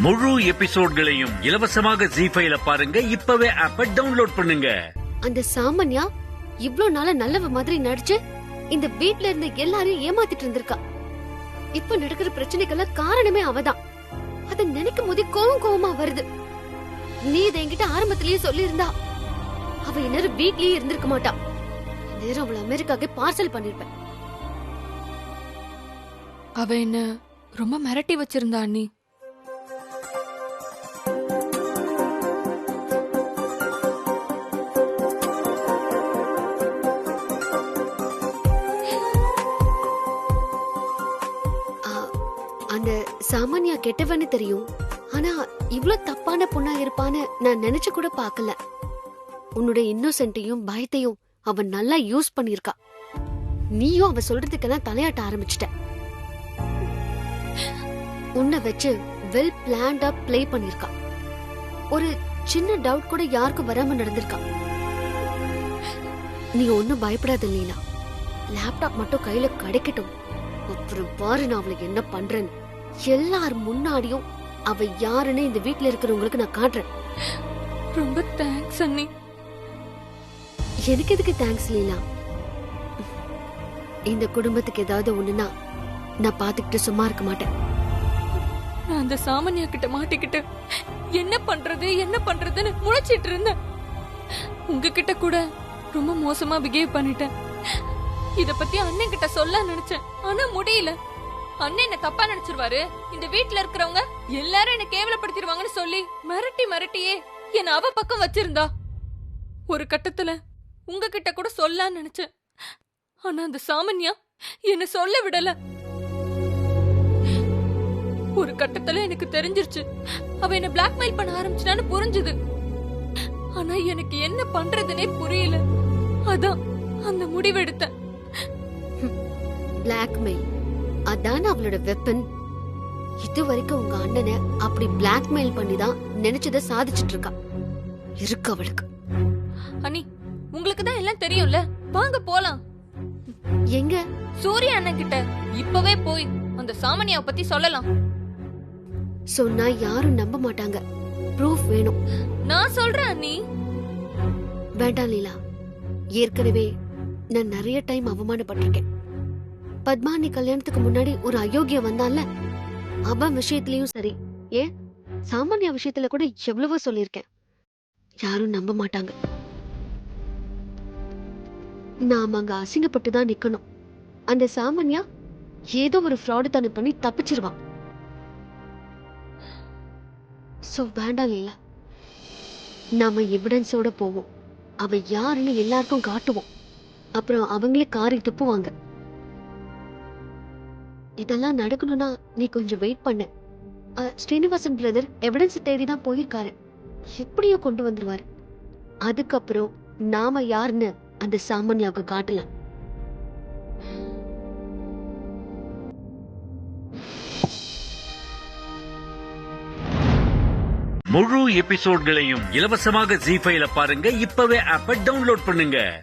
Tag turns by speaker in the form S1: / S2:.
S1: முழு எபிசோட்களையும் இலவசமாக ஜீ5ல பாருங்க. இப்பவே ஆப்பை டவுன்லோட் பண்ணுங்க.
S2: அந்த சாமான்யா இவ்ளோ நாள நல்லவ மாதிரி நடிச்சு இந்த வீட்ல இருந்த எல்லாரையும் ஏமாத்திட்டு இருந்திருக்கா. இப்ப நடக்கிற பிரச்சனைக்கெல்லாம் காரணமே அவதான். அத நினைக்கும் போதே கோவமா வருது. நீ இதை என்கிட்ட ஆரம்பத்திலேயே சொல்லி இருந்தா அவ இந்நேரம் வீட்லயே இருந்திருக்க மாட்டா. நேரம் அவளை அமெரிக்காக்கு பார்சல் பண்ணிருப்பேன்.
S3: அவ என்ன ரொம்ப மிரட்டி வச்சிருந்தா அண்ணி.
S2: அந்த சாமான்யா கெட்டவன்னு தெரியும். ஆனா இவ்ளோ தப்பான பொண்ணா இருப்பான்னு நான் நினைச்சு கூட பாக்கல. உன்னோட இன்னோசென்ட்டையும் பயத்தையும் அவன் நல்லா யூஸ் பண்ணிருக்கா. நீயும் அவ சொல்றதுக்கெல்லாம் தலையாட்ட ஆரம்பிச்சிட்ட. உன்னை வச்சு வெல் பிளான்டா பிளே பண்ணிருக்கா. ஒரு சின்ன டவுட் கூட யாருக்கும் வராம நடந்திருக்கா. நீ ஒன்னும் பயப்படாத லீலா. லேப்டாப் மட்டும் கையில கிடைக்கட்டும், அப்புறம் பாரு நான் அவளுக்கு என்ன பண்றேன்னு. எல்லார் முன்னாடியும் அவ யாருன்னு இந்த வீட்டுல இருக்கிறவங்களுக்கு நான் காட்டுறேன்.
S3: ரொம்ப தேங்க்ஸ் அண்ணி.
S2: எனக்கு எதுக்கு தேங்க்ஸ் லீலா? இந்த குடும்பத்துக்கு ஏதாவது ஒண்ணுனா நான் பாத்துக்கிட்டு சும்மா இருக்க மாட்டேன்.
S3: நான் அந்த சாமானியா கிட்ட மாட்டிக்கிட்டு என்ன பண்றதுன்னு முழிச்சிட்டு இருந்தேன். உங்ககிட்ட கூட ரொம்ப மோசமா பிஹேவ் பண்ணிட்டேன். இத பத்தி அண்ணன் கிட்ட சொல்ல நினைச்சேன், ஆனா முடியல. அண்ணன் என்ன தப்பா நினைச்சிருவாரு, இந்த வீட்ல இருக்கிறவங்க எல்லாரும் என்ன கேவலப்படுத்திடுவாங்கன்னு சொல்லி மிரட்டியே என்ன அவ பக்கம் வச்சிருந்தா. ஒரு கட்டத்துல உங்ககிட்ட கூட சொல்ல நினைச்சேன், ஆனா அந்த சாமான்யா என்ன சொல்ல விடல. ஒரு கட்டத்துல எனக்கு தெரிஞ்சிருச்சு அவ என்ன பிளாக்மெயில் பண்ண ஆரம்பிச்சான்னு புரிஞ்சுது. ஆனா எனக்கு என்ன பண்றதுனே புரியல. அதான் அந்த முடிவெடுத்தேன்.
S2: பிளாக்மெயில் அதான அவளோட வெப்பன். இது வரைக்கும் உங்க அண்ணனை அப்படி பிளாக்மெயில் பண்ணிதான் நினைச்சத சாதிச்சிட்டு இருக்கா. இருக்கு அவளுக்கு.
S3: அண்ணி, உங்களுக்கு தான் எல்லாம் தெரியும்ல, வாங்க போலாம்.
S2: எங்க?
S3: சூர்யா அண்ணன் கிட்ட இப்பவே போய் அந்த சாமானியாவை பத்தி சொல்லலாம்.
S2: சொன்னா யாரும் நம்ப மாட்டாங்க. ப்ரூஃப் வேணும்.
S3: நான் சொல்றேன் அண்ணி.
S2: வேண்டாம் லீலா. ஏற்கனவே நான் நிறைய டைம் அவமானப்பட்டிருக்கேன். பத்மானி கல்யாணத்துக்கு முன்னாடி ஒரு அயோக்கிய வந்தான்ல, அவன் விஷயத்திலயும் சரி, ஏன் சாமானியா விஷயத்துல கூட எவ்வளவோ சொல்லிருக்கேன். யாரும் நம்ப மாட்டாங்க. நாம அங்க அசிங்கப்பட்டுதான் நிக்கணும். அந்த சாமானியா ஏதோ ஒரு ஃப்ராடு தானே பண்ணி தப்பிச்சிருவான். சோ வேண்டாம் லீலா. நாம எவிடன்ஸோட போவோம். அவ யாருன்னு எல்லாருக்கும் காட்டுவோம். அப்புறம் அவங்களே காரி துப்புவாங்க. இதெல்லாம் நடக்கணும்னா நீ கொஞ்சம் வெயிட் பண்ணு. ஸ்ரீனிவாசன் பிரதர் எவிடன்ஸ் தேடிதான் போயிருக்காரு. எப்படியோ கொண்டு வந்துருவாரு. அதுக்கப்புறம் நாம யாருன்னு அந்த சாமான்யாவுக்கு காட்டலாம்.
S1: முழு எபிசோட்களையும் இலவசமாக ஜீ5ல பாருங்க. இப்பவே ஆப்பை டவுன்லோட் பண்ணுங்க.